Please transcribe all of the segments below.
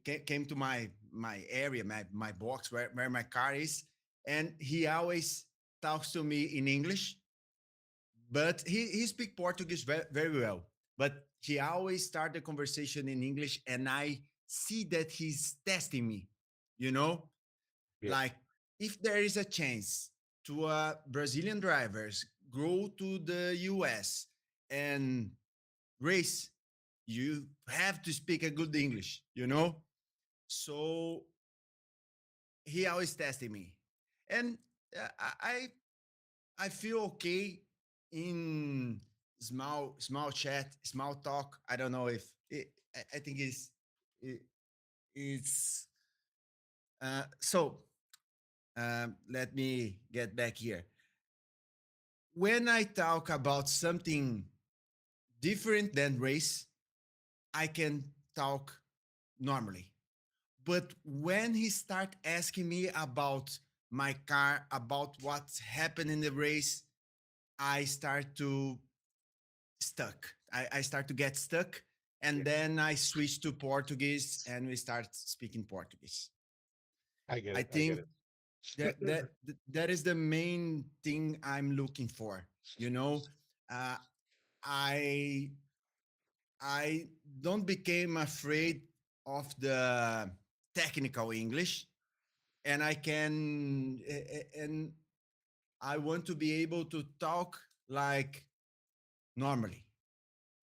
came to my area, my box where my car is, and he always talks to me in English, but he speaks Portuguese very well. But he always start the conversation in English, and I see that he's testing me. You know, Yeah. like if there is a chance to Brazilian drivers go to the US and race, you have to speak a good English. You know, so he always testing me, and uh, I I feel okay in small chat, small talk. I don't know if I think it, it's so. Let me get back here. When I talk about something different than race, I can talk normally. But when he start asking me about my car, about what's happened in the race, I start to stuck. I start to get stuck, and Yeah. then I switch to Portuguese, and we start speaking Portuguese. I get I it. I get think it. that is the main thing I'm looking for. You know, uh, I I don't became afraid of the technical English, and and I want to be able to talk like normally.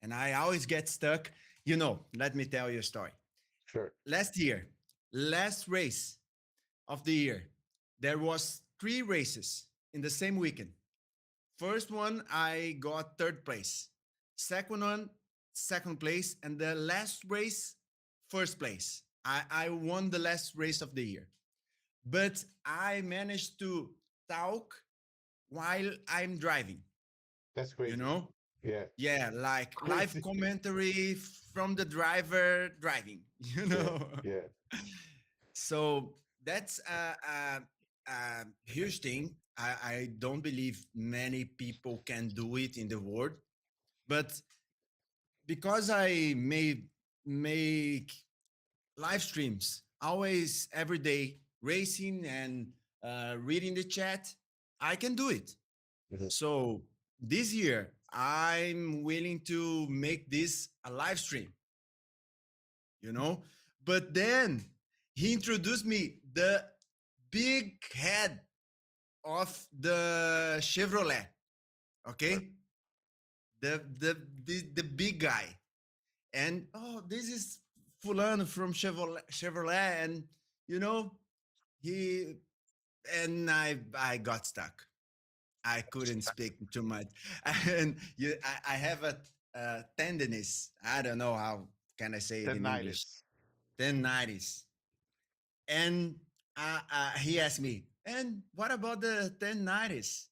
And I always get stuck. You know, let me tell you a story. Sure. Last year, last race of the year, there was three races in the same weekend. First one, I got third place. Second one, second place. And the last race, first place. I won the last race of the year. But I managed to talk while I'm driving, That's you crazy. know? Yeah. Yeah, like live Crazy. commentary from the driver driving, you Yeah. know? Yeah. So that's a huge thing. I don't believe many people can do it in the world, but because I make live streams always every day, racing and reading the chat, I can do it. Mhm. So this year, I'm willing to make this a live stream, you know? But then he introduced me the big head of the Chevrolet, Sure. okay? The big guy. And oh, this is Fulano from Chevrolet, and you know, he and I got stuck. I couldn't speak too much. And I have a tenderness. I don't know how can I say it in English. Tinnitus. 1090s. And he asked me, and what about the 1090s?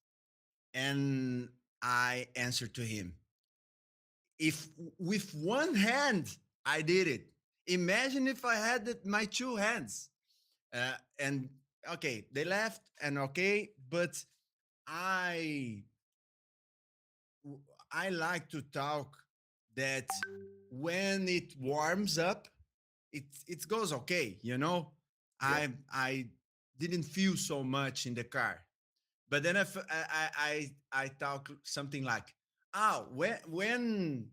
And I answered to him, if with one hand I did it, imagine if I had my two hands. And okay, they left and okay, but I I like to talk that when it warms up, it goes okay, you know. Yeah. I didn't feel so much in the car, but then if I talk something like, oh, when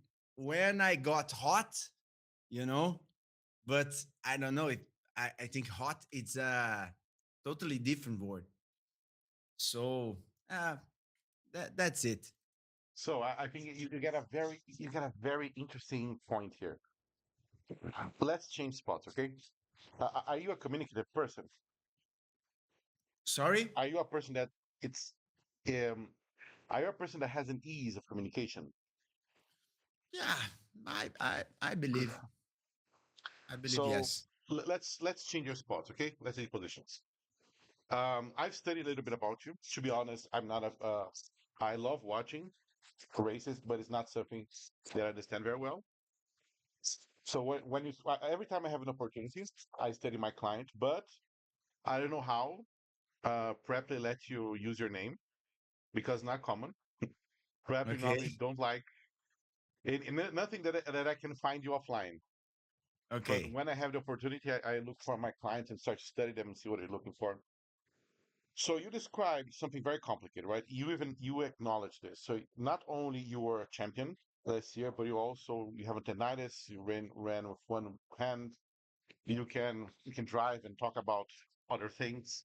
I got hot, you know, but I don't know. I think hot it's a totally different word. So that's it. So I think you get a very interesting point here. Let's change spots, okay? Are you a communicative person? Sorry. Are you a person that it's um are you a person that has an ease of communication? Yeah, I believe. I believe So yes. let's change your spots, okay? Let's change positions. I've studied a little bit about you. To be honest, I'm not a. I love watching races, but it's not something that I understand very well. So when you every time I have an opportunity, I study my client, but I don't know how. Prep they let you use your name because not common. Prep you Okay. normally don't like. Nothing that that I can find you offline. But Okay. when I have the opportunity, I look for my clients and start to study them and see what they're looking for. So you described something very complicated, right? You acknowledge this. So not only you were a champion last year, but you have a tendinitis. You ran with one hand. You can drive and talk about other things.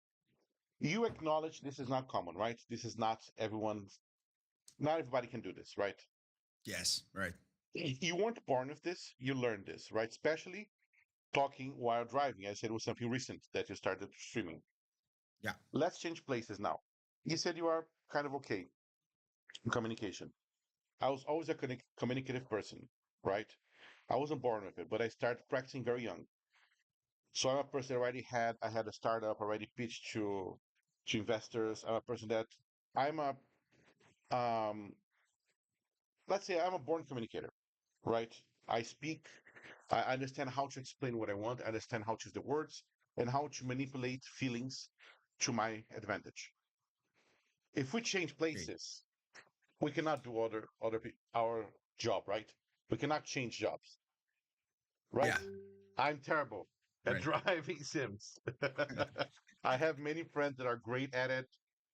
You acknowledge this is not common, right? This is not everyone's. Not everybody can do this, right? Yes. Right. You weren't born with this. You learned this, right? Especially talking while driving. I said it was something recent that you started streaming. Yeah. Let's change places now. You said you are kind of okay in communication. I was always a communicative person, right? I wasn't born with it, but I started practicing very young. So I'm a person that I had a startup already pitched to investors. I'm a person that I'm a um let's say I'm a born communicator, right? I speak, I understand how to explain what I want, I understand how to use the words and how to manipulate feelings to my advantage. If we change Okay. places, we cannot do our job, right? We cannot change jobs, right? Yeah. I'm terrible at Right. driving sims. I have many friends that are great at it.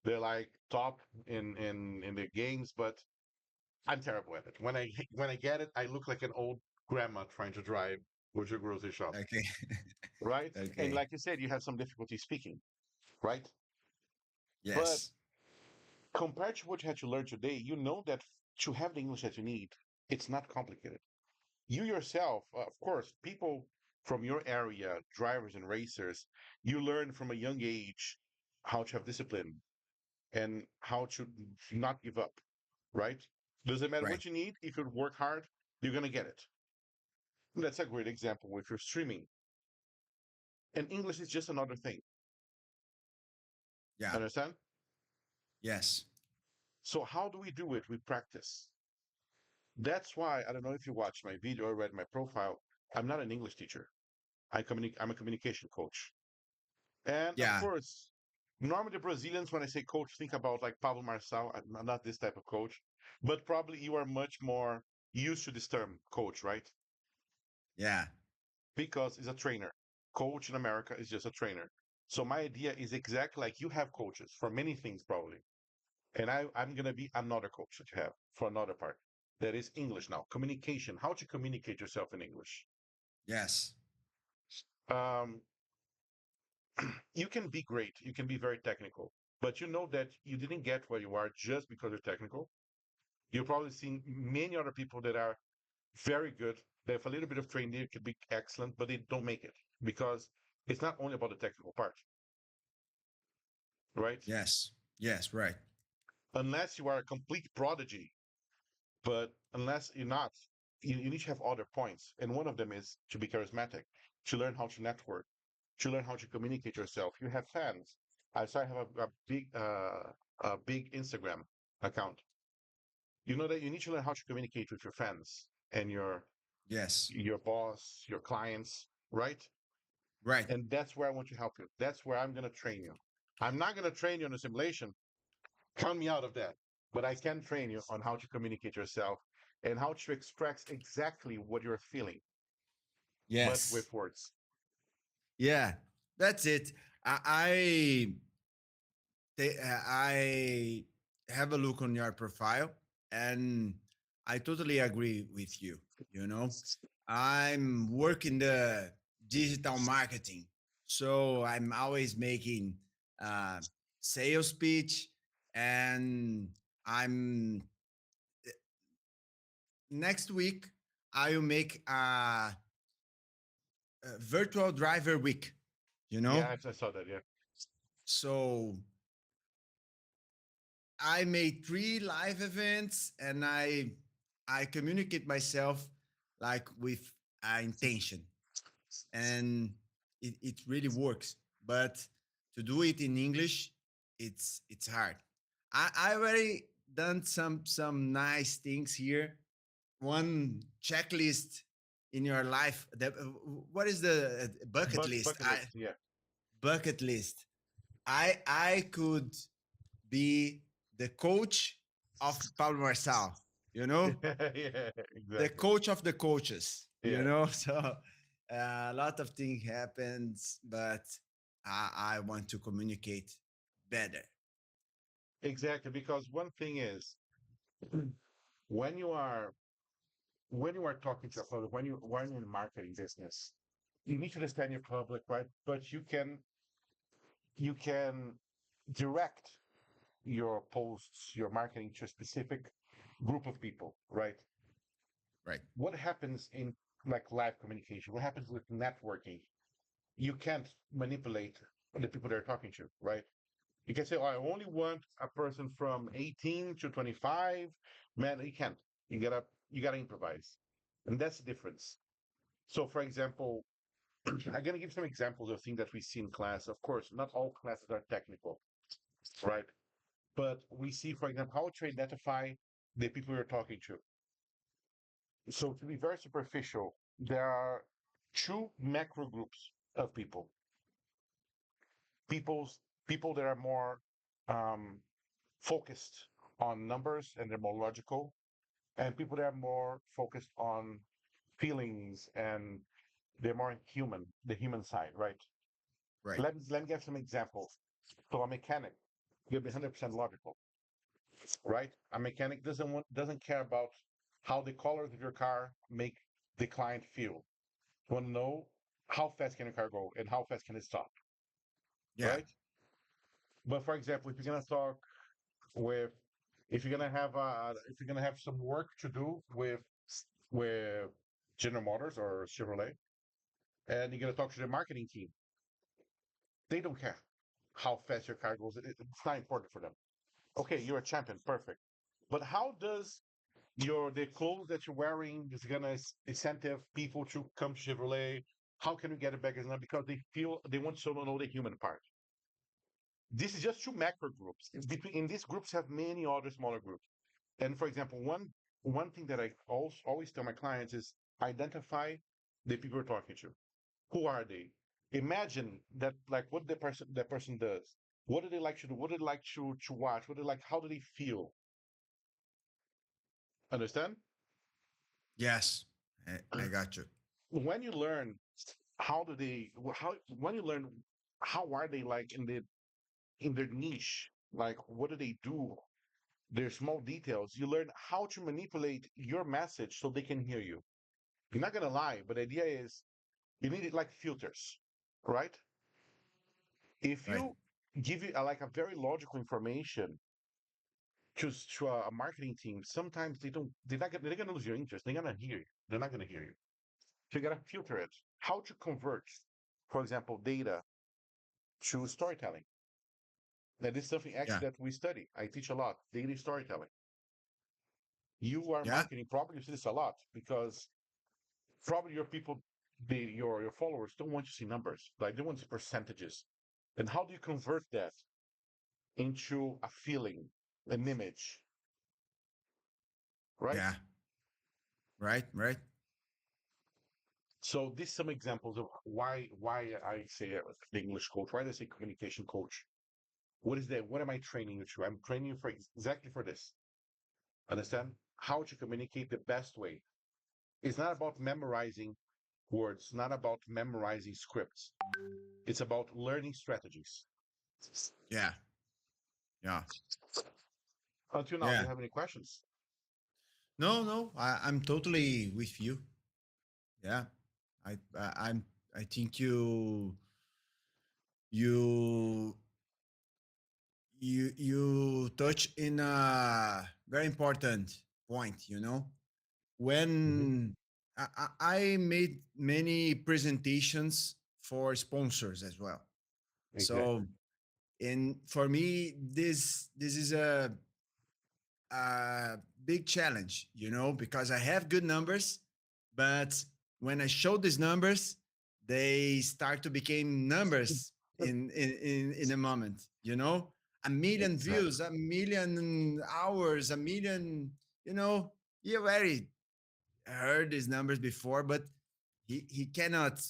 They're like top in the games, but I'm terrible at it. When I get it, I look like an old grandma trying to drive with your grocery shop, Okay. right? And Okay. like you said, you have some difficulty speaking, right? But Yes. compared to what you had to learn today, you know that to have the English that you need, it's not complicated. You yourself, of course, people from your area, drivers and racers, you learn from a young age how to have discipline and how to not give up, right? Doesn't matter Right. what you need, if you work hard, you're going to get it. That's a great example with your streaming. And English is just another thing. Yeah. Understand? Yes. So, how do we do it? We practice. That's why I don't know if you watched my video or read my profile. I'm not an English teacher. I'm a communication coach. And of Yeah. course, normally the Brazilians, when I say coach, think about like Pablo Marçal. I'm not this type of coach, but probably you are much more used to this term, coach, right? Yeah. Because it's a trainer. Coach in America is just a trainer. So my idea is exactly like you have coaches for many things, probably. And I'm going to be another coach that you have for another part. That is English now. Communication, how to communicate yourself in English. Yes. Um, you can be great. You can be very technical, but you know that you didn't get where you are just because you're technical. You've probably seen many other people that are very good. They have a little bit of training, they could be excellent, but they don't make it because it's not only about the technical part, right? Yes. Yes. Right. Unless you are a complete prodigy, but unless you're not, you need to have other points. And one of them is to be charismatic, to learn how to network, to learn how to communicate yourself. You have fans. I saw I have a big Instagram account. You know that you need to learn how to communicate with your fans and Yes. your boss, your clients, right? Right. And that's where I want to help you. That's where I'm going to train you. I'm not going to train you on a simulation. Count me out of that. But I can train you on how to communicate yourself and how to express exactly what you're feeling, but Yes. with words. Yeah. That's it. I I have a look on your profile, and I totally agree with you. You know, I'm working the digital marketing, so I'm always making uh, sales pitch, and I'm next week I will make a virtual driver week. You know, Yeah, I saw that. Yeah. so I made three live events, and I communicate myself like with intention, and it really works. But to do it in English, it's hard. I already done some nice things here. One checklist in your life. What is the bucket list? Bucket list. Yeah. Bucket list. I could be the coach of Pablo Marçal, you know, Yeah, the exactly. coach of the coaches, you Yeah. know. So A lot of things happens, but I want to communicate better. Exactly, because one thing is when you are when you are talking to a public, when you're in marketing business, you need to understand your public, right? But you can direct your posts, your marketing to a specific group of people, right? Right. What happens in like live communication? What happens with networking? You can't manipulate the people they're talking to, right? You can say, oh, I only want a person from 18 to 25. Man, you can't. You gotta improvise. And that's the difference. So for example, I'm gonna give some examples of things that we see in class. Of course, not all classes are technical, right? But we see, for example, how to identify the people you're talking to. So to be very superficial, there are two macro groups of people. People's people that are more um, focused on numbers and they're more logical, and people that are more focused on feelings and they're more human, the human side, right? Right. Let me give some examples. So a mechanic, you'll be 100% logical, right? A mechanic doesn't care about how the colors of your car make the client feel. You want to know how fast can your car go and how fast can it stop, Yeah. right? But for example, if you're gonna talk with, if you're gonna have some work to do with General Motors or Chevrolet, and you're gonna talk to the marketing team, they don't care how fast your car goes. It's not important for them. Okay, you're a champion, perfect. But how does the clothes that you're wearing is gonna incentive people to come to Chevrolet? How can we get it back? Because they want to know the human part. This is just two macro groups. In these groups have many other smaller groups. And for example, one thing that I always tell my clients is identify the people you're talking to. Who are they? Imagine that, like, what the person does. What do they like to do? What do they like to watch? What do they like? How do they feel? Understand? Yes. I got you. When you learn how do they how when you learn how are they like in their niche, like what do they do? Their small details. You learn how to manipulate your message so they can hear you. You're not gonna lie, but the idea is you need it like filters, right? If Right. you give it like a very logical information to a marketing team, sometimes they're gonna lose your interest. They're gonna hear you. They're not gonna hear you. So you gotta filter it. How to convert, for example, data to storytelling. Now this is something Yeah. actually that we study. I teach a lot, data storytelling. You are Yeah. marketing, probably you see this a lot because probably your people, your followers don't want to see numbers, like they want to see percentages. And how do you convert that into a feeling, an image, right? Yeah. Right. Right. So these some examples of why I say the English coach, why do I say communication coach? What is that? What am I training you to? I'm training you for exactly for this. Understand how to communicate the best way. It's not about memorizing words, not about memorizing scripts. It's about learning strategies. Yeah. Yeah. Until now, do Yeah. you have any questions? No, no. I'm totally with you. Yeah. I'm. I think you you touch in a very important point. Hmm. When I made many presentations for sponsors as well. So, Exactly. and for me, this is a big challenge, because I have good numbers, but when I show these numbers, they start to become numbers in a moment. A million views, Exactly. a million hours, a million. You know, you already heard these numbers before, but he cannot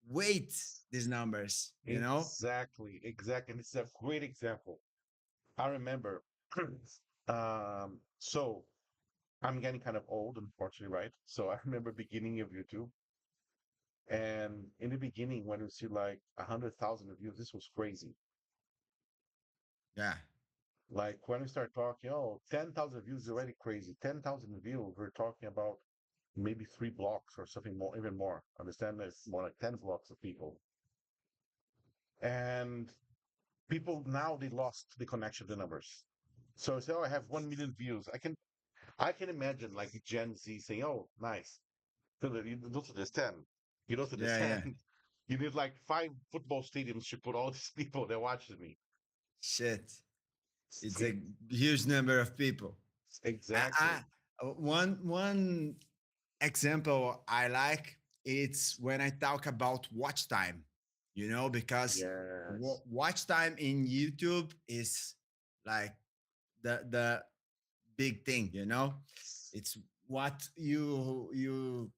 weight these numbers. Exactly. Exactly. And this is a great example. I remember. So I'm getting kind of old, unfortunately, right? So I remember beginning of YouTube, And in the beginning, when we see like 100,000 views, this was crazy. Yeah. Like when we start talking, oh, 10,000 views is already crazy. 10,000 views, we're talking about maybe 3 blocks or something more, even more. Understand? It's more like 10 blocks of people. And people now they lost the connection to numbers. So say, oh, I have 1 million views. I can imagine like Gen Z saying, oh, nice. Philip, you don't understand. You don't Yeah. Yeah. understand. You need like 5 football stadiums to put all these people that watches me. Shit. It's a huge number of people. Exactly. One example I like, it's when I talk about watch time, because Yes. watch time in YouTube is like the big thing, it's what you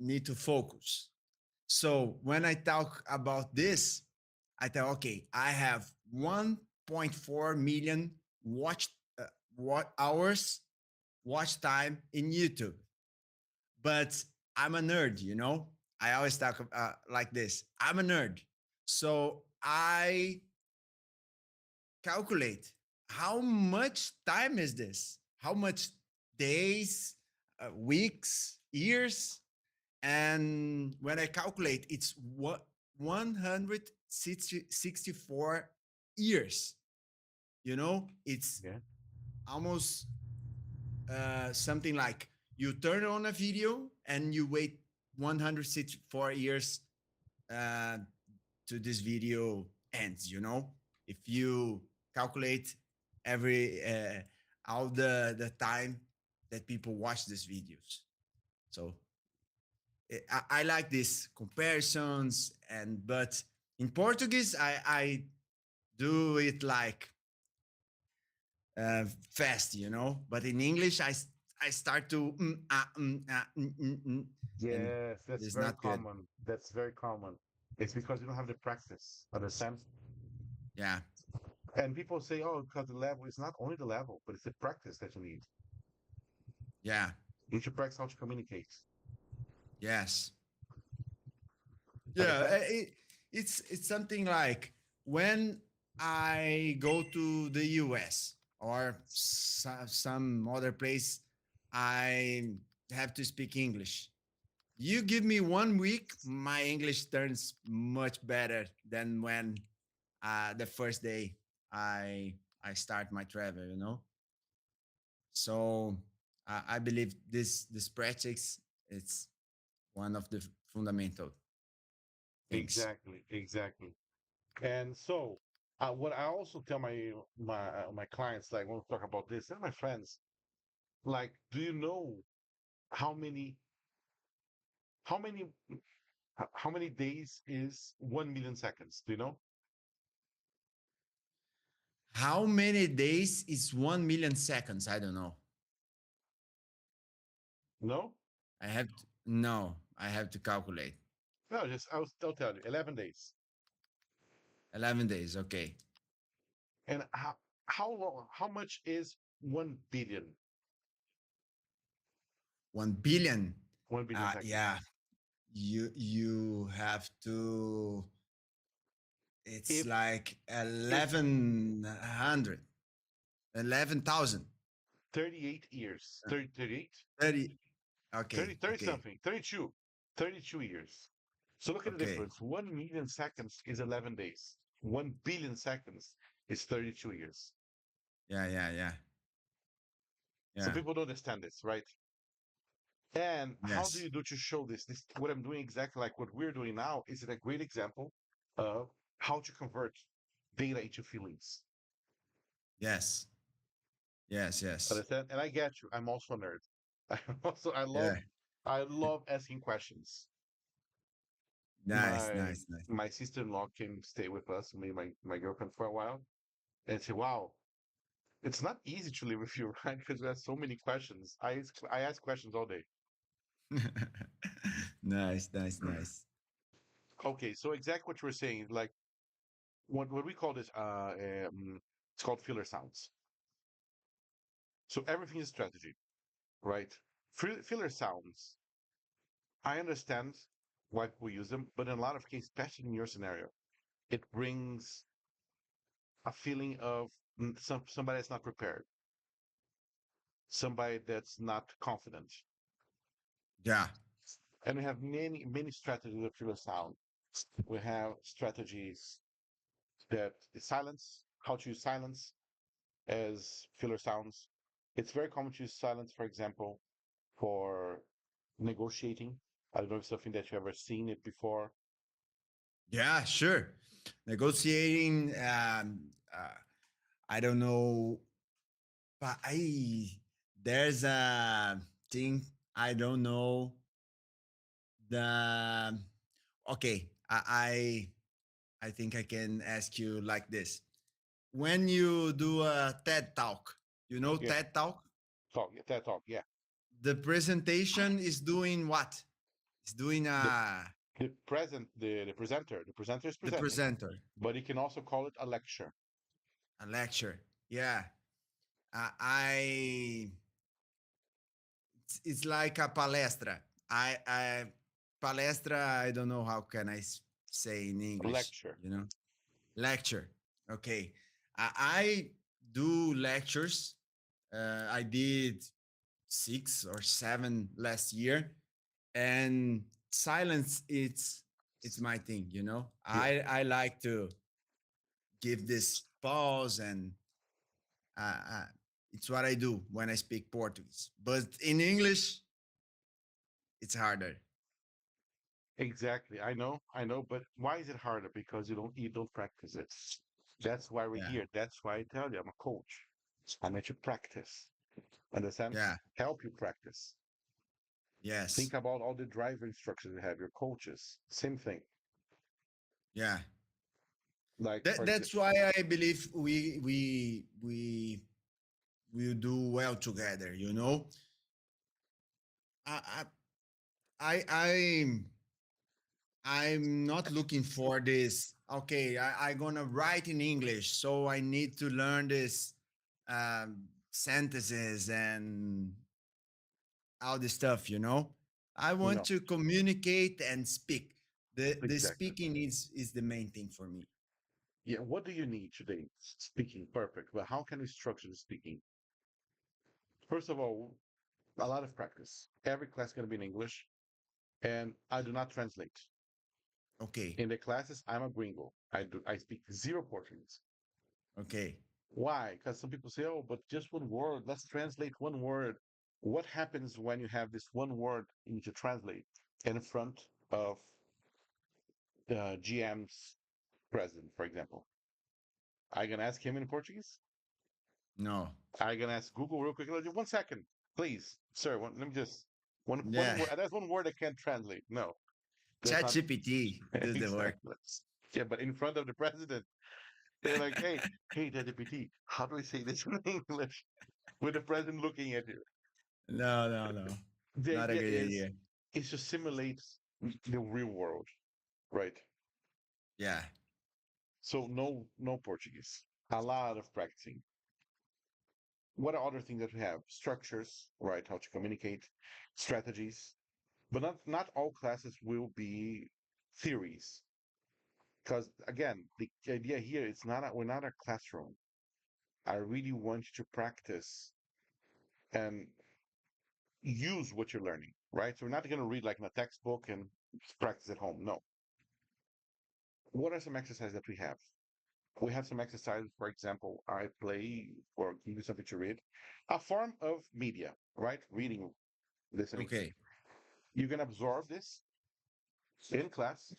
need to focus. So when I talk about this, I tell, okay, I have 1.4 million watch uh, hours watch time in YouTube, but I'm a nerd, I always talk like this. I'm a nerd. So I calculate how much time is this? How much days, weeks, years? And when I calculate, it's what 164 years. It's Yeah. almost something like you turn on a video and you wait 164 years uh, to this video ends. If you calculate every all the time that people watch these videos. So I like these comparisons, but in Portuguese I do it like fast, but in English I start to and Yes, that's it's very not good. common. That's very common. It's because you don't have the practice. Understand? Yeah, And people say, oh, because the level is not only the level, but it's the practice that you need. yeah, You should practice how to communicate. yes, yeah. Understand? It's something like when I go to the US or some other place, I have to speak English. You give me 1 week, my English turns much better than when the first day I start my travel. So I believe this practice it's one of the fundamental things. Exactly, exactly. And so, what I also tell my clients, like when we talk about this, and my friends, like, do you know how many how many how many days is 1 million seconds? Do you know? How many days is 1 million seconds? I don't know. No, No, I have to calculate. no. Just I'll tell you. 11 days. 11 days. Okay. And how long? How much is 1 billion? 1 billion. 1 billion Yeah. seconds. You have to. It's If like if 1100, 11,000, 38 years, 30, 38, 30. 30, Okay. 30 Okay. something, 32, 32 years. So look at the Okay. difference. 1 million seconds is 11 days. 1 billion seconds is 32 years. Yeah. Yeah. Yeah. So Yeah. people don't understand this, right? And how do Yes. you do to show this? This what I'm doing exactly like what we're doing now is it a great example of how to convert data into feelings. Yes. Yes. Yes. Understand? And I get you. I'm also a nerd. I also Yeah. I love asking questions. Nice. My Nice. Nice. my sister-in-law came stay with us, me and my girlfriend for a while, and said, "Wow, it's not easy to live with you, right? Because we have so many questions. I ask questions all day." Nice. Nice. Nice. Okay, so exactly what you were saying, like what we call this, it's called filler sounds. So everything is strategy, right? Filler sounds. I understand. why people use them, but in a lot of cases, especially in your scenario, it brings a feeling of somebody that's not prepared, somebody that's not confident. Yeah. And we have many strategies of filler sound. We have strategies that is silence, how to use silence as filler sounds. It's very common to use silence, for example, for negotiating. I don't know if it's something that you ever seen it before. Yeah, sure. Negotiating, I don't know, but there's a thing I don't know. The okay, I think I can ask you like this. When you do a TED talk, you know Yeah, TED talk, talk, yeah, TED talk, yeah. the presentation is doing what? It's doing The the presenter is the presenting, presenter, but you can also call it a lecture. a lecture. Yeah, I it's like a palestra. I palestra. I don't know how can I say in A English. lecture. You know, lecture. Okay, I do lectures. I did 6 or 7 last year, and silence. It's my thing. You know, Yeah, I like to give this pause and it's what I do when I speak Portuguese. But in English, it's harder. exactly. I know, but why is it harder? Because you don't practice it. That's why we're Yeah. here. That's why I tell you I'm a coach. I let you practice. Understand? Yeah. Help you practice. Yes. Think about all the driver instructors you have, your coaches. Same thing. Yeah. Like for example, That's why I believe we will do well together. You know, I I I'm not looking for this. Okay, I gonna write in English, so I need to learn this sentences and all this stuff. You know, I want no, to communicate and speak. The exactly. speaking is the main thing for me. Yeah, what do you need today? Speaking, perfect. But how can we structure the speaking? First of all, a lot of practice. Every class is going to be in English, and I do not translate. Okay, In the classes, I'm a gringo. I speak zero Portuguese. okay, Why? Because some people say, "Oh, but just one word. Let's translate one word." What happens when you have this one word you need to translate in front of the GM's president, for example? I can ask him in Portuguese. no, I can ask Google real quick. One second, please, sir. Let me just one yeah. word. There's one word I can't translate. No, that's not ChatGPT do the work. exactly. Yeah, but in front of the president, they're like, hey, ChatGPT, how do I say this in English? With the president looking at you. No, no, no, The not a idea good idea. is to simulate the real world, right? Yeah, So no Portuguese. A lot of practicing. What are other things that we have? Structures, right? How to communicate, strategies. But not all classes will be theories. Because again, the idea here is we're not a classroom. I really want you to practice and use what you're learning, right? So we're not going to read like in a textbook and practice at home. No. What are some exercises that we have? We have some exercises, for example, I play or give you something to read, a form of media, right? Reading, listening. okay, You can absorb this in class,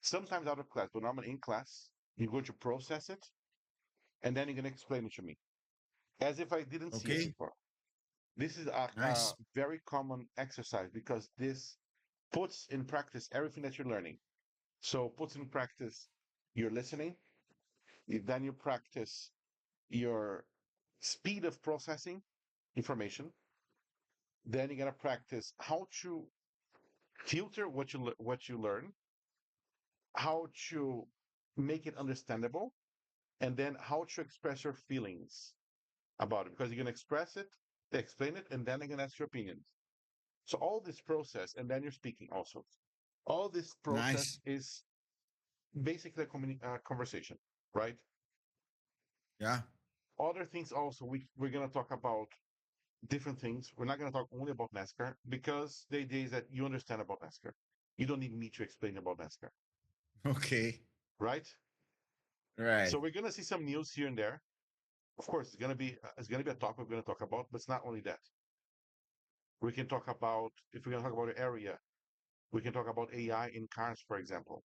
sometimes out of class, but normally in class. You're going to process it, and then you're going to explain it to me as if I didn't see it okay, before. This is a nice. very common exercise because this puts in practice everything that you're learning. So puts in practice your listening, then you practice your speed of processing information. Then you got to practice how to filter what you learn, how to make it understandable, and then how to express your feelings about it. Because you're going to express it, explain it, and then you're going to ask your opinions. So all this process, and then you're speaking also. All this process Nice. is basically a conversation, right? Yeah. Other things also, we're going to talk about different things. We're not going to talk only about NASCAR because the idea is that you understand about NASCAR. You don't need me to explain about NASCAR, Okay. right? Right. So we're going to see some news here and there. Of course, it's going to be a topic we're going to talk about, but it's not only that. We can talk about, if we're going to talk about an area, we can talk about AI in cars, for example.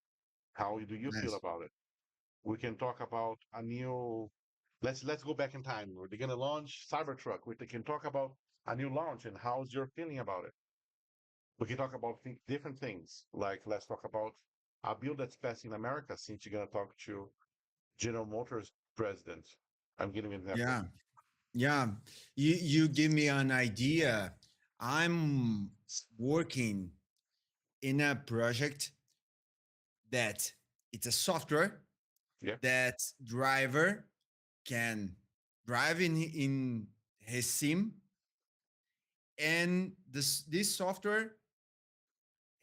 How do you feel Nice. about it? We can talk about a new. Let's go back in time. They're going to launch Cybertruck. We can talk about a new launch and how's your feeling about it. We can talk about different things. Like let's talk about a bill that's passed in America. Since you're going to talk to General Motors president, I'm giving you an example. Yeah. Yeah. You give me an idea. I'm working in a project that it's a software Yeah, that driver can drive in his sim, and this software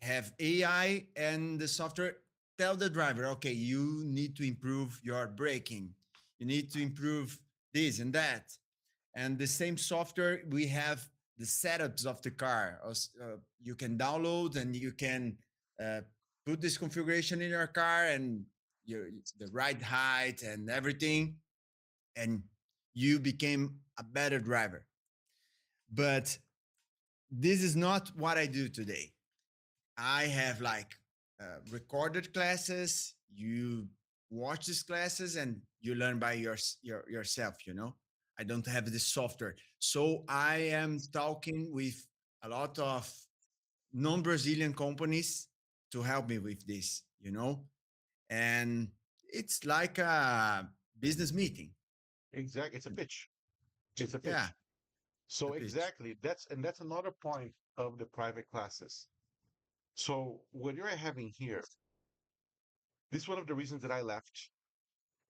have AI, and the software tell the driver, okay, you need to improve your braking, you need to improve this and that. And the same software, we have the setups of the car. You can download and you can uh, put this configuration in your car, and the ride height and everything, and you became a better driver. But this is not what I do today. I have like recorded classes. You watch these classes and you learn by yourself. I don't have this software, so I am talking with a lot of non-Brazilian companies to help me with this. And it's like a business meeting. exactly. It's a pitch. It's a Yeah, pitch. the So pitch. exactly that's another point of the private classes. So what you're having here, this is one of the reasons that I left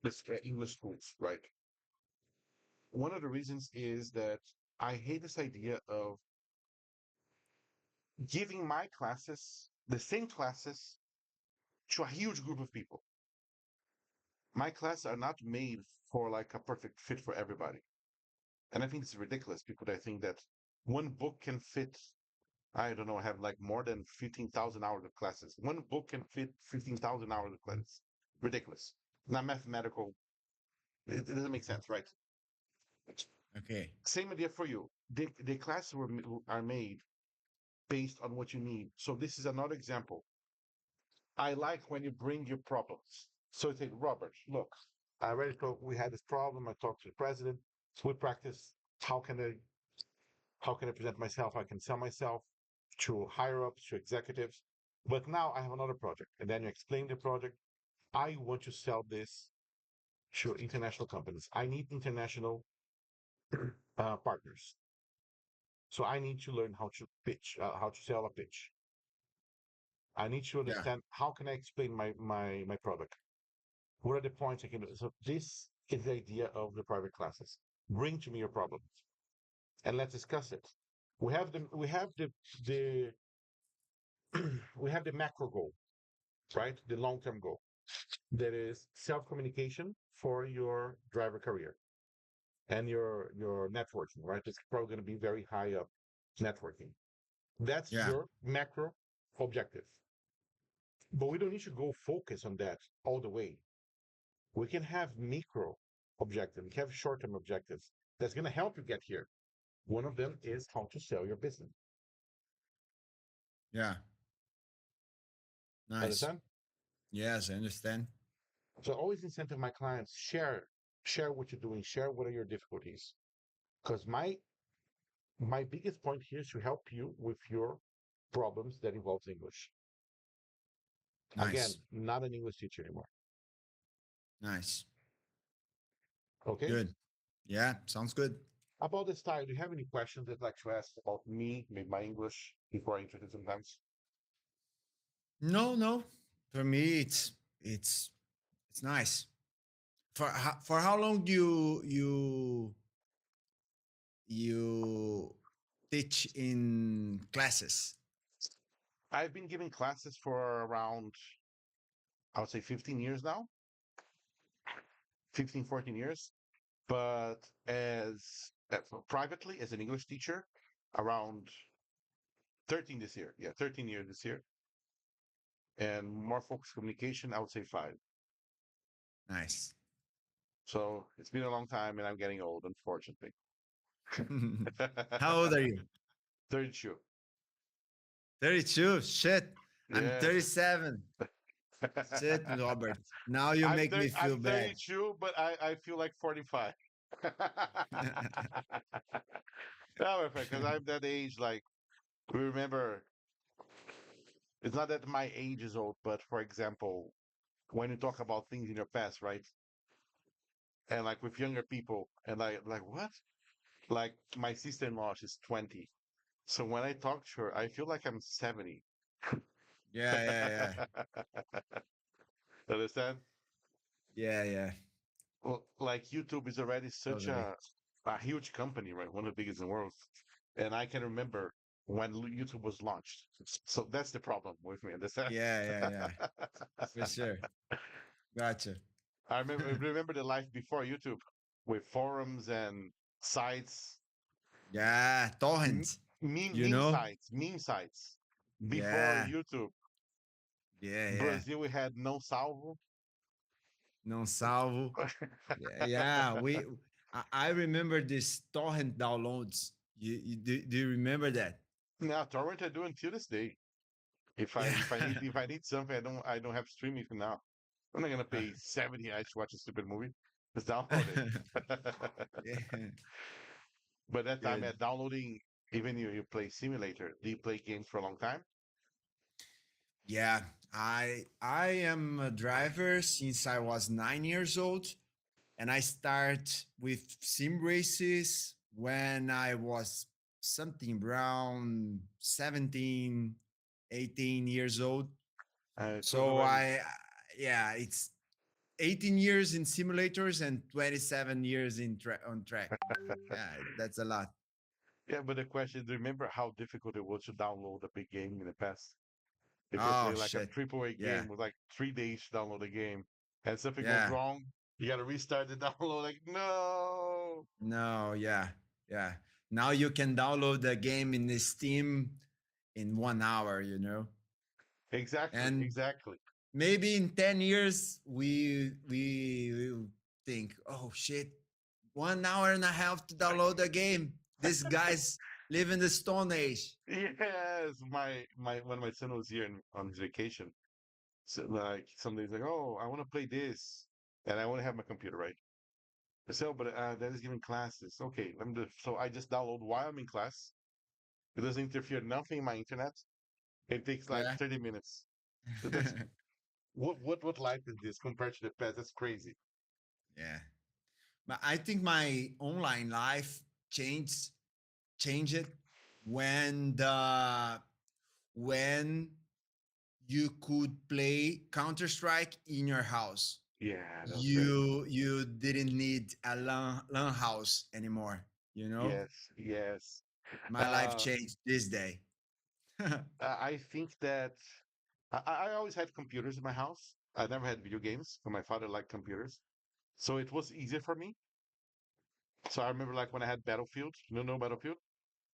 this English schools, right? One of the reasons is that I hate this idea of giving my classes, the same classes, to a huge group of people. My classes are not made for like a perfect fit for everybody. And I think it's ridiculous. People that think that one book can fit, I don't know, have like more than 15,000 hours of classes. One book can fit 15,000 hours of classes. Ridiculous. Not mathematical. It doesn't make sense, right? Okay. Same idea for you. The classes are made based on what you need. So this is another example. I like when you bring your problems. So you say, Robert, look, I already talked, we had this problem. I talked to the president. So we practice how can I present myself? I can sell myself to higher ups, to executives. But now I have another project. And then you explain the project. I want to sell this to international companies. I need international partners. So I need to learn how to pitch, how to sell a pitch. I need to Yeah. understand how can I explain my product. What are the points I can do? So this is the idea of the private classes. Bring to me your problems and let's discuss it. The we have the macro goal, right? The long term goal that is self communication for your driver career and your networking, right? It's probably going to be very high up networking. That's Yeah. your macro objective. But we don't need to go focus on that all the way. We can have micro objectives, we can have short term objectives that's going to help you get here. One of them is how to sell your business. Yeah. Nice. Understand? Yes, I understand. So I always incentivize my clients share what you're doing, share what are your difficulties. Because my biggest point here is to help you with your problems that involves English. Again, Nice. not an English teacher anymore. Nice. Okay. Good. Yeah, sounds good. About this style, do you have any questions that you'd like to ask about me, maybe my English before I introduce sometimes? No, no. For me, it's nice. For how long do you teach in classes? I've been giving classes for around, I would say 15 years now, 15, 14 years. But privately as an English teacher, around 13 this year. Yeah, 13 years this year. And more focused communication, I would say 5. Nice. So it's been a long time and I'm getting old, unfortunately. How old are you? 32. 32. Shit. I'm Yes. 37. Shit, Robert. Now you make me I'm feel bad. 32, but I feel like 45. No, my friend, because I'm that age. Like, we remember, it's not that my age is old, but for example, when you talk about things in your past, right? And like with younger people, and like what? Like my sister-in-law, she's 20. So when I talk to her, I feel like I'm 70. Yeah, yeah, Understand? yeah. Yeah, yeah. Well, like YouTube is already such Totally. a huge company, right? One of the biggest in the world. And I can remember when YouTube was launched. So that's the problem with me. Understand? Yeah, yeah, yeah. For sure. Gotcha. I remember the life before YouTube with forums and sites, Yeah, m- torrent. You meme know? sites, meme sites. Before Yeah, YouTube, yeah, yeah. Brazil, we had no salvo. Non salvo. Yeah, yeah. I remember this torrent downloads. Do you remember that? Now torrent I do until this day. Yeah. If I need something, I don't have streaming for now. I'm not gonna pay 70 to watch a stupid movie. Just download it. Yeah. But that time Good. at downloading, even you play simulator, do you play games for a long time? Yeah, I am a driver since I was 9 years old, and I start with sim races when I was something around 17, 18 years old. It was So already. yeah, it's 18 years in simulators and 27 years on track. Yeah, that's a lot. Yeah, but the question is, remember how difficult it was to download a big game in the past? If you're Oh playing like a shit. triple A Yeah. game with like 3 days to download a game, and something goes Yeah. wrong, you gotta restart the download. Like, no. No, yeah. Yeah. Now you can download the game in the Steam in 1 hour, you know? Exactly, And exactly. maybe in 10 years we will think, oh shit, 1 hour and a half to download a game. This guy's live in the Stone Age. Yes, my when my son was here on his vacation, so like some days like, oh, I want to play this, and I want to have my computer right. I said, oh, but that is giving classes. Okay, let me do. So I just download while I'm in class. It doesn't interfere nothing in my internet. It takes like Yeah. 30 minutes. That's what life is this compared to the past? That's crazy. Yeah. But I think my online life changed when when you could play Counter Strike in your house. Yeah, that was great. You didn't need a LAN house anymore. You know, Yes, yes. my life Uh, changed this day. I think that I always had computers in my house. I never had video games, but my father liked computers. So it was easier for me. So I remember like when I had Battlefield, no Battlefield.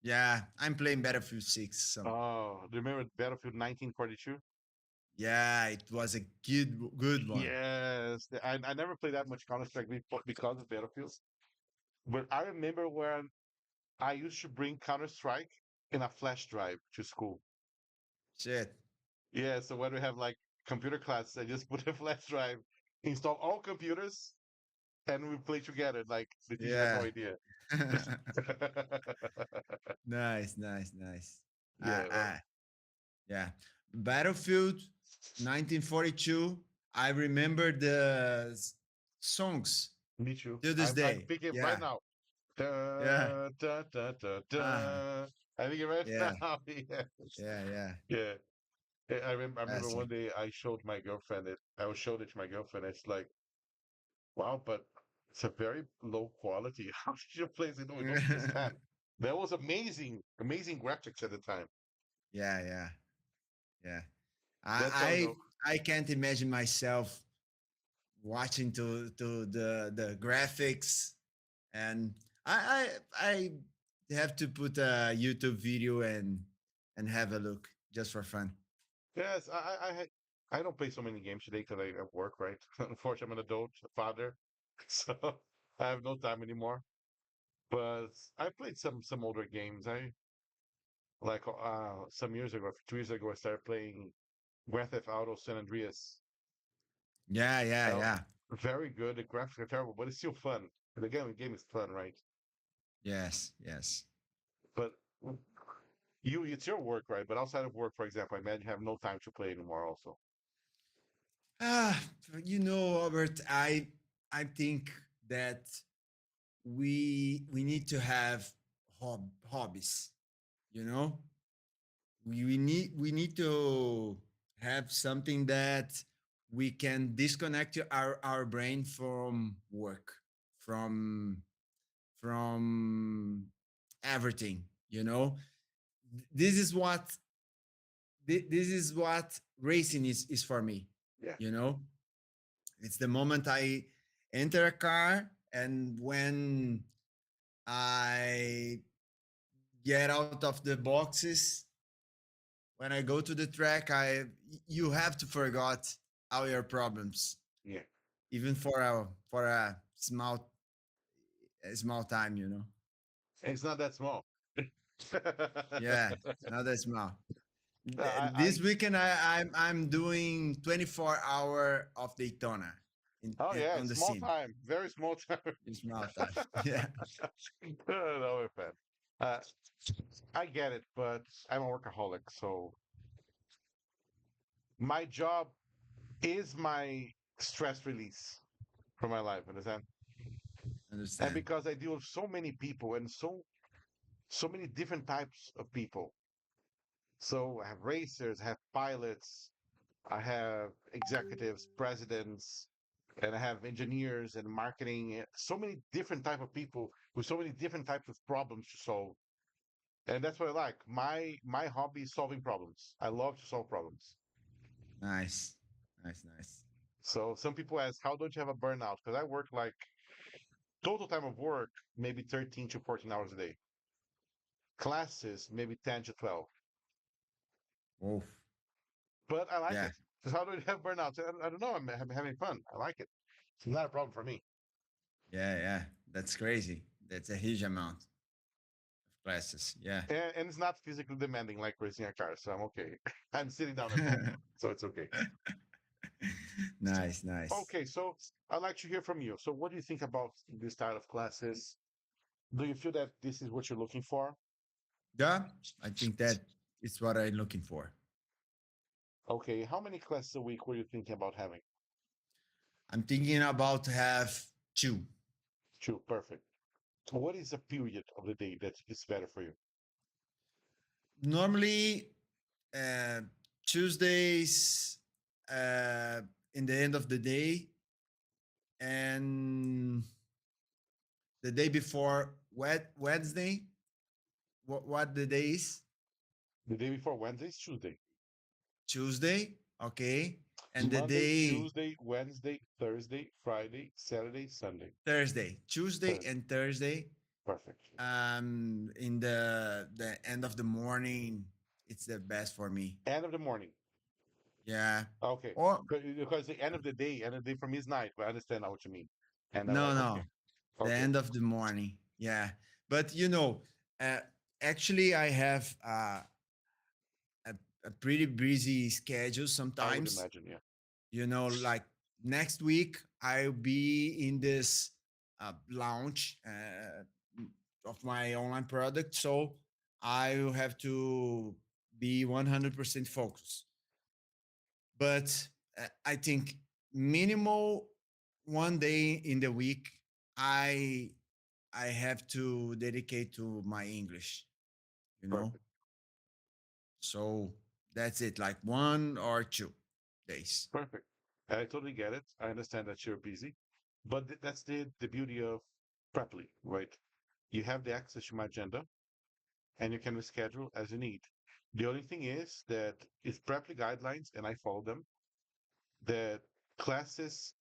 Yeah, I'm playing Battlefield 6. So Oh, do you remember Battlefield 1942? yeah, it was a good one. Yes, I never played that much Counter Strike because of Battlefield. But I remember when I used to bring Counter Strike in a flash drive to school. Shit. Yeah, so when we have like computer class, I just put a flash drive, install all computers, and we play together. Like the teacher had no Yeah. idea. Nice, nice, nice. Yeah, well, Yeah. Battlefield 1942. I remember the songs me too. to this I'm day. thinking right Yeah. now. Yeah. Da, da, da, da, Ah, da. I think right yeah. now. Yes. Yeah. Yeah. Yeah. I remember That's one day I showed my girlfriend it. I was showed it to my girlfriend. It's like, wow, but it's a very low quality. How did you play it? No, we don't it. understand. That was amazing, amazing graphics at the time. Yeah. Yeah. Yeah. That's how I I know. I can't imagine myself watching to the graphics, and I have to put a YouTube video and have a look just for fun. Yes, I don't play so many games today because I work, right? Unfortunately, I'm an adult, a father, so I have no time anymore. But I played some older games. I like some years ago, 2 years ago, I started playing Grand Theft Auto San Andreas. Yeah, yeah, Uh, yeah. very good. The graphics are terrible, but it's still fun. The game is fun, right? Yes, yes. But it's your work, right? But outside of work, for example, I imagine you have no time to play anymore. Also, Ah, Robert, I think that we need to have hobbies. You know, we need to have something that we can disconnect our brain from work, from from everything. This is what this is what racing is for me. yeah. You know, it's the moment I enter a car, and when I get out of the boxes, when I go to the track, I you have to forget all your problems, Yeah, even for a small time. and it's not that small. Yeah, not that small. I This weekend, I'm doing 24 hour of Daytona oh yeah, on it's the small sim. time, very small time. Small time. Yeah. No, we're fan. Uh, I get it, but I'm a workaholic, so my job is my stress release for my life. Understand? And Understand. because I deal with so many people and so many different types of people. So I have racers, I have pilots, I have executives, presidents, and I have engineers and marketing. So many different type of people with so many different types of problems to solve. And that's what I like. My hobby is solving problems. I love to solve problems. Nice, nice, nice. So some people ask, how don't you have a burnout? Because I work like total time of work, maybe 13 to 14 hours a day. Classes, maybe 10 to 12. Oh, But I like yeah, it. So how do you have burnouts? I don't know. I'm having fun. I like it. It's not a problem for me. yeah, yeah. That's crazy. That's a huge amount of classes. Yeah. And it's not physically demanding like racing a car. So I'm okay. I'm sitting down at home. So it's okay. Nice, nice. Okay. So I'd like to hear from you. So what do you think about this style of classes? Do you feel that this is what you're looking for? Yeah, I think that is what I'm looking for. Okay. How many classes a week were you thinking about having? I'm thinking about to have two. Two. Perfect. So what is a period of the day that is better for you? Normally, uh, Tuesdays, uh, in the end of the day, and the day before Wednesday. What the day is? The day before Wednesday is Tuesday. Tuesday. Okay. And the Monday, day Tuesday, Wednesday, Thursday, Friday, Saturday, Sunday. Thursday. Tuesday Thursday. and Thursday. Perfect. In the end of the morning, it's the best for me. End of the morning. Yeah. Okay. Or Because the end of the day for me is night, but I understand now what you mean. And I no, like, okay. no, the Okay. end of the morning. Yeah. But uh, actually, I have a, a pretty busy schedule I would sometimes. imagine, yeah. Like next week, I'll be in this launch of my online product. So I will have to be 100% focused. But I think minimal one day in the week, I I have to dedicate to my English, you know. Perfect. So that's it, like 1 or 2 days. Perfect. I totally get it. I understand that you're busy, but that's the beauty of Preply, right? You have the access to my agenda and you can reschedule as you need. The only thing is that it's Preply guidelines, and I follow them. That classes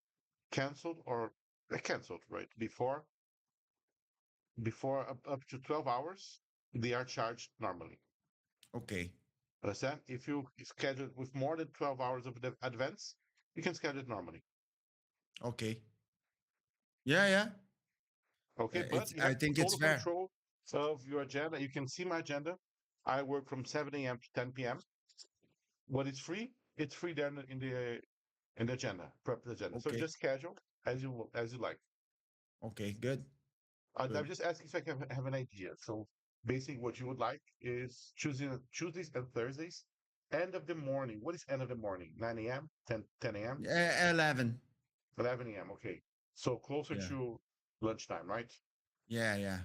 canceled or canceled right before up to 12 hours, they are charged normally. Okay. Understand? If you schedule it with more than 12 hours of advance, you can schedule it normally. Okay. Yeah, yeah. Okay, but It's. you I have think it's total fair. control of your agenda. You can see my agenda. I work from 7 a.m. to 10 p.m. What is free? It's free there in the agenda, prep the agenda. So Okay. just schedule as you like. Okay. Good. I'm Good. just asking if I can have an idea. So basically, what you would like is choosing Tuesdays and Thursdays, end of the morning. What is end of the morning? 9 a.m., 10 a.m., 11. 11 a.m. Okay. So closer Yeah. to lunchtime, right? Yeah. Yeah.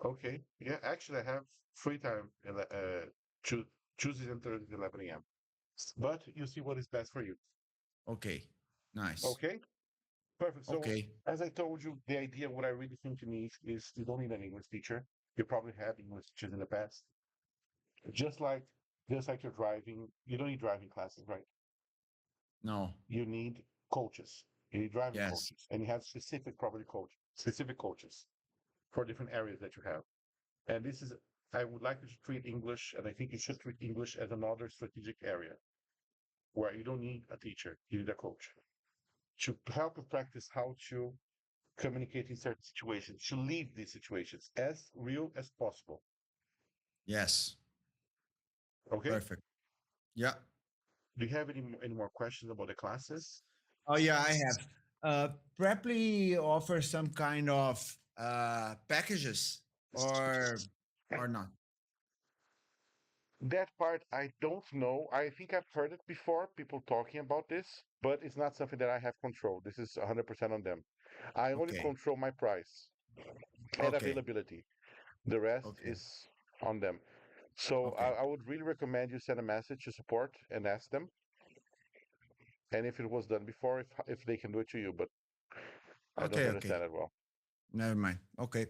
Okay. Yeah, actually, I have free time Tu- Tuesdays and Thursdays, 11 a.m. But you see what is best for you. Okay. Nice. Okay. Perfect. So, Okay. as I told you, the idea, what I really think you need is you don't need an English teacher. You probably had English teachers in the past. Just like just like you're driving, you don't need driving classes, right? No. You need coaches. You need driving Yes. coaches, and you have specific coaches for different areas that you have. And this is, I would like you to treat English, and I think you should treat English as another strategic area where you don't need a teacher, you need a coach to help you practice how to communicate in certain situations, to leave these situations as real as possible. Yes. Okay? Perfect. Yeah. Do you have any more questions about the classes? Oh yeah, I have. Preply offers some kind of packages or not. That part I don't know. I think I've heard it before, people talking about this, but it's not something that I have control. This is 100% on them. I only Okay. control my price and Okay. availability. The rest Okay. is on them. So Okay. I would really recommend you send a message to support and ask them. And if it was done before, if they can do it to you, but I don't Okay. Okay. understand it well. Never mind. Okay.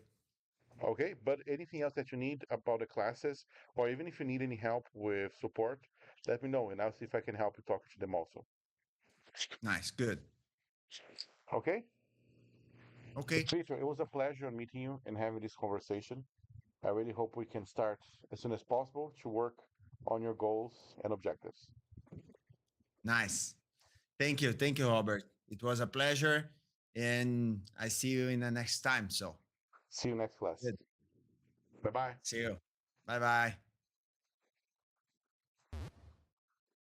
Okay, but anything else that you need about the classes, or even if you need any help with support, let me know, and I'll see if I can help you talk to them also. Nice. Good. Okay, Okay. Peter, it was a pleasure meeting you and having this conversation. I really hope we can start as soon as possible to work on your goals and objectives. Nice. Thank you. Thank you, Robert. It was a pleasure. And I see you in the next time. So See you next class. good. Bye bye. See you. Bye bye.